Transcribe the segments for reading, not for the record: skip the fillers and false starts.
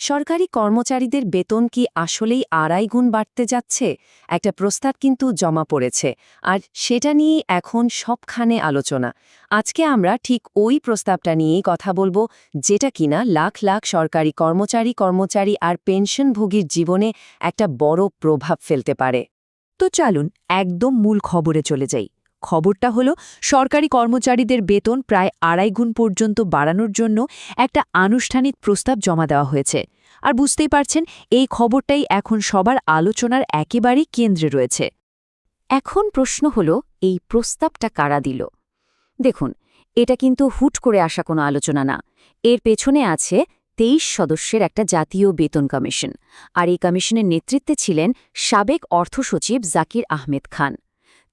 সরকারি কর্মচারীদের বেতন কি আসলেই ২.৫ গুণ বাড়তে যাচ্ছে? একটা প্রস্তাব কিন্তু জমা পড়েছে, আর সেটা নিয়েই এখন সবখানে আলোচনা। আজকে আমরা ঠিক ওই প্রস্তাবটা নিয়েই কথা বলবো, যেটা কিনা লাখ লাখ সরকারি কর্মচারী আর পেনশনভোগীর জীবনে একটা বড় প্রভাব ফেলতে পারে। তো চলুন একদম মূল খবরে চলে যাই। খবরটা হলো, সরকারি কর্মচারীদের বেতন প্রায় ২.৫ গুণ পর্যন্ত বাড়ানোর জন্য একটা আনুষ্ঠানিক প্রস্তাব জমা দেওয়া হয়েছে। আর বুঝতেই পারছেন, এই খবরটাই এখন সবার আলোচনার একেবারেই কেন্দ্রে রয়েছে। এখন প্রশ্ন হলো, এই প্রস্তাবটা কারা দিল? দেখুন, এটা কিন্তু হুট করে আসা কোনো আলোচনা না। এর পেছনে আছে ২৩ সদস্যের একটা জাতীয় বেতন কমিশন, আর এই কমিশনের নেতৃত্বে ছিলেন সাবেক অর্থসচিব জাকির আহমেদ খান।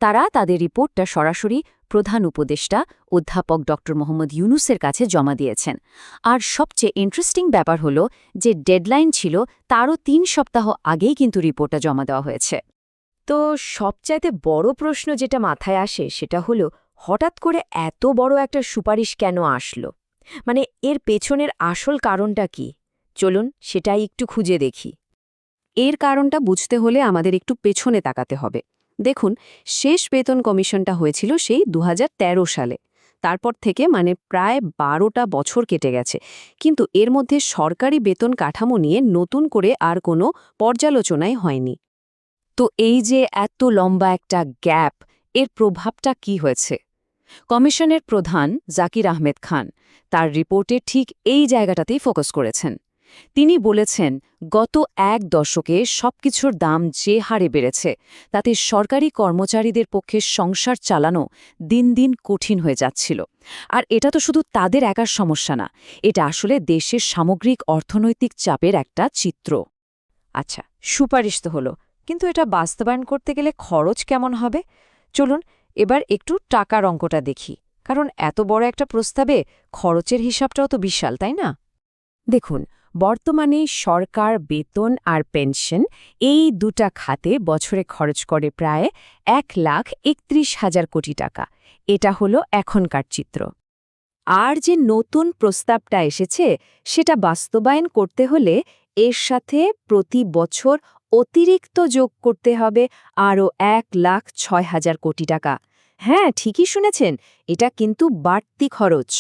তারা তাদের রিপোর্টটা সরাসরি প্রধান উপদেষ্টা অধ্যাপক ড মোহাম্মদ ইউনুসের কাছে জমা দিয়েছেন। আর সবচেয়ে ইন্টারেস্টিং ব্যাপার হলো যে ডেডলাইন ছিল তারও ৩ সপ্তাহ আগেই কিন্তু রিপোর্টটা জমা দেওয়া হয়েছে। তো সবচাইতে বড় প্রশ্ন যেটা মাথায় আসে সেটা হলো, হঠাৎ করে এত বড় একটা সুপারিশ কেন আসলো? মানে এর পেছনের আসল কারণটা কি? চলুন সেটাই একটু খুঁজে দেখি। এর কারণটা বুঝতে হলে আমাদের একটু পেছনে তাকাতে হবে। দেখুন, শেষ বেতন কমিশনটা হয়েছিল সেই ২০১৩ সালে। তারপর থেকে প্রায় ১২টা বছর কেটে গেছে, কিন্তু এর মধ্যে সরকারি বেতন কাঠামো নিয়ে নতুন করে আর কোনো পর্যালোচনাই হয়নি। তো এই যে এত লম্বা একটা গ্যাপ, এর প্রভাবটা কি হয়েছে? কমিশনের প্রধান জাকির আহমেদ খান তার রিপোর্টে ঠিক এই জায়গাটাতেই ফোকাস করেছেন। তিনি বলেছেন, গত ১ দশকে সবকিছুর দাম যে হারে বেড়েছে, তাতে সরকারি কর্মচারীদের পক্ষে সংসার চালানো দিন দিন কঠিন হয়ে যাচ্ছিল। আর এটা তো শুধু তাদের একার সমস্যা না, এটা আসলে দেশের সামগ্রিক অর্থনৈতিক চাপের একটা চিত্র। আচ্ছা, সুপারিশ তো হলো, কিন্তু এটা বাস্তবায়ন করতে গেলে খরচ কেমন হবে? চলুন এবার একটু টাকার অঙ্কটা দেখি, কারণ এত বড় একটা প্রস্তাবে খরচের হিসাবটাও তো বিশাল, তাই না? দেখুন, বর্তমানে সরকার বেতন আর পেনশন এই দুটা খাতে বছরে খরচ করে প্রায় ১,৩১,০০০ কোটি টাকা। এটা হলো এখনকার চিত্র। আর যে নতুন প্রস্তাবটা এসেছে, সেটা বাস্তবায়ন করতে হলে এর সাথে প্রতি বছর অতিরিক্ত যোগ করতে হবে আরও ১,০৬,০০০ কোটি টাকা। হ্যাঁ, ঠিকই শুনেছেন, এটা কিন্তু বাড়তি খরচ।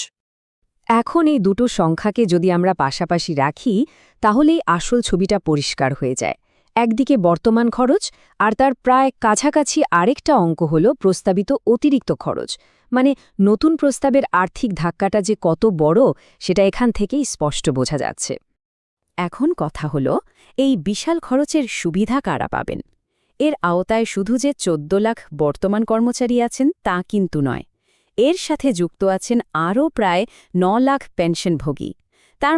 এখন এই দুটো সংখ্যাকে যদি আমরা পাশাপাশি রাখি, তাহলেই আসল ছবিটা পরিষ্কার হয়ে যায়। একদিকে বর্তমান খরচ, আর তার প্রায় কাছাকাছি আরেকটা অঙ্ক হল প্রস্তাবিত অতিরিক্ত খরচ। নতুন প্রস্তাবের আর্থিক ধাক্কাটা যে কত বড়, সেটা এখান থেকেই স্পষ্ট বোঝা যাচ্ছে। এখন কথা হল, এই বিশাল খরচের সুবিধা কারা পাবেন? এর আওতায় শুধু যে ১৪ লাখ বর্তমান কর্মচারী আছেন তা কিন্তু নয়। এর সাথে যুক্ত আছেন আরও প্রায় ৯ লাখ পেনশনভোগী। তার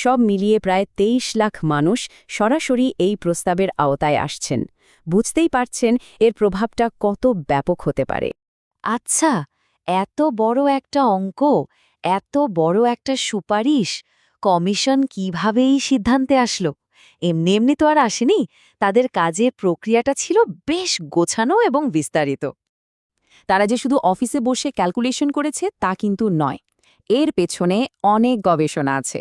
সব মিলিয়ে প্রায় ২৩ লাখ মানুষ সরাসরি এই প্রস্তাবের আওতায় আসছেন। বুঝতেই পারছেন এর প্রভাবটা কত ব্যাপক হতে পারে। আচ্ছা, এত বড় একটা অঙ্ক, এত বড় একটা সুপারিশ, কমিশন কিভাবে এই সিদ্ধান্তে আসলো? এমনি এমনি তো আর আসেনি। তাদের কাজের প্রক্রিয়াটা ছিল বেশ গোছানো এবং বিস্তারিত। তারা যে শুধু অফিসে বসে ক্যালকুলেশন করেছে তা কিন্তু নয়। এর পেছনে অনেক গবেষণা আছে।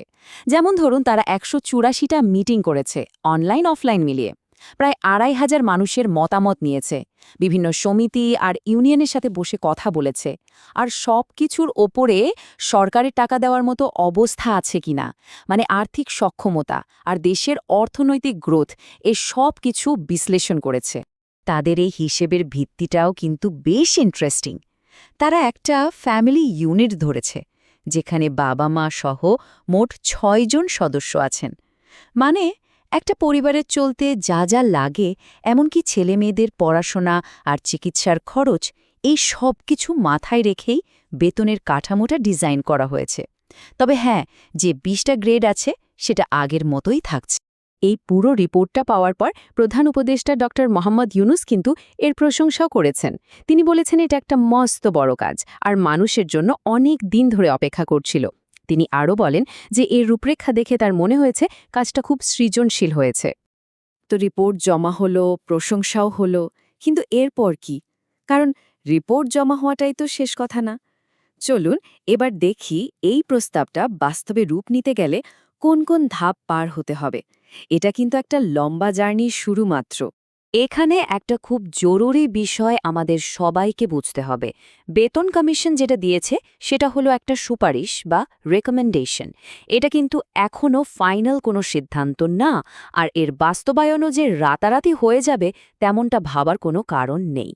যেমন ধরুন, তারা ১৮৪টা মিটিং করেছে, অনলাইন অফলাইন মিলিয়ে। প্রায় ২,৫০০ মানুষের মতামত নিয়েছে, বিভিন্ন সমিতি আর ইউনিয়নের সাথে বসে কথা বলেছে। আর সব কিছুর ওপরে সরকারের টাকা দেওয়ার মতো অবস্থা আছে কিনা, আর্থিক সক্ষমতা আর দেশের অর্থনৈতিক গ্রোথ, এ সব কিছু বিশ্লেষণ করেছে। তাদের এই হিসেবের ভিত্তিটাও কিন্তু বেশ ইন্টারেস্টিং। তারা একটা ফ্যামিলি ইউনিট ধরেছে, যেখানে বাবা মা সহ মোট ৬ জন সদস্য আছেন। একটা পরিবারের চলতে যা যা লাগে, এমনকি ছেলেমেয়েদের পড়াশোনা আর চিকিৎসার খরচ, এই সব কিছু মাথায় রেখেই বেতনের কাঠামোটা ডিজাইন করা হয়েছে। তবে হ্যাঁ, যে ২০টা গ্রেড আছে সেটা আগের মতোই থাকছে। এই পুরো রিপোর্টটা পাওয়ার পর প্রধান উপদেষ্টা ড মোহাম্মদ ইউনুস কিন্তু এর প্রশংসাও করেছেন। তিনি বলেছেন, এটা একটা মস্ত বড় কাজ, আর মানুষের জন্য অনেক দিন ধরে অপেক্ষা করছিল। তিনি আরও বলেন যে এর রূপরেখা দেখে তার মনে হয়েছে কাজটা খুব সৃজনশীল হয়েছে। তো রিপোর্ট জমা হলো, প্রশংসাও হলো, কিন্তু এরপর কি? কারণ রিপোর্ট জমা হওয়াটাই তো শেষ কথা না। চলুন এবার দেখি, এই প্রস্তাবটা বাস্তবে রূপ নিতে গেলে কোন কোন ধাপ পার হতে হবে। এটা কিন্তু একটা লম্বা জার্নির শুরু মাত্র। এখানে একটা খুব জরুরি বিষয় আমাদের সবাইকে বুঝতে হবে। বেতন কমিশন যেটা দিয়েছে সেটা হলো একটা সুপারিশ বা রেকমেন্ডেশন। এটা কিন্তু এখনও ফাইনাল কোনো সিদ্ধান্ত না, আর এর বাস্তবায়নও যে রাতারাতি হয়ে যাবে তেমনটা ভাবার কোনো কারণ নেই।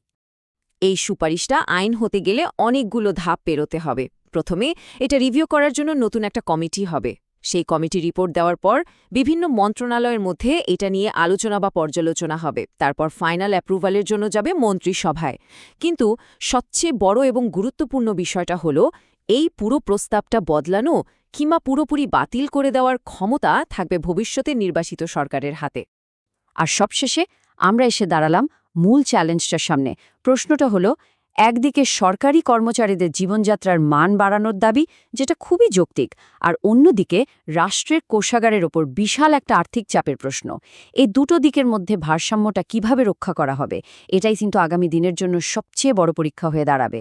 এই সুপারিশটা আইন হতে গেলে অনেকগুলো ধাপ পেরোতে হবে। প্রথমে এটা রিভিউ করার জন্য নতুন একটা কমিটি হবে। সেই কমিটি রিপোর্ট দেওয়ার পর বিভিন্ন মন্ত্রণালয়ের মধ্যে এটা নিয়ে আলোচনা বা পর্যালোচনা হবে। তারপর ফাইনাল অ্যাপ্রুভালের জন্য যাবে মন্ত্রিসভায়। কিন্তু সবচেয়ে বড় এবং গুরুত্বপূর্ণ বিষয়টা হলো এই পুরো প্রস্তাবটা বদলানো কিংবা পুরোপুরি বাতিল করে দেওয়ার ক্ষমতা থাকবে ভবিষ্যতে নির্বাচিত সরকারের হাতে। আর সবশেষে আমরা এসে দাঁড়ালাম মূল চ্যালেঞ্জটার সামনে। প্রশ্নটা হলো, একদিকে সরকারি কর্মচারীদের জীবনযাত্রার মান বাড়ানোর দাবি, যেটা খুবই যৌক্তিক, আর অন্যদিকে রাষ্ট্রের কোষাগারের ওপর বিশাল একটা আর্থিক চাপের প্রশ্ন। এই দুটো দিকের মধ্যে ভারসাম্যটা কিভাবে রক্ষা করা হবে, এটাই কিন্তু আগামী দিনের জন্য সবচেয়ে বড় পরীক্ষা হয়ে দাঁড়াবে।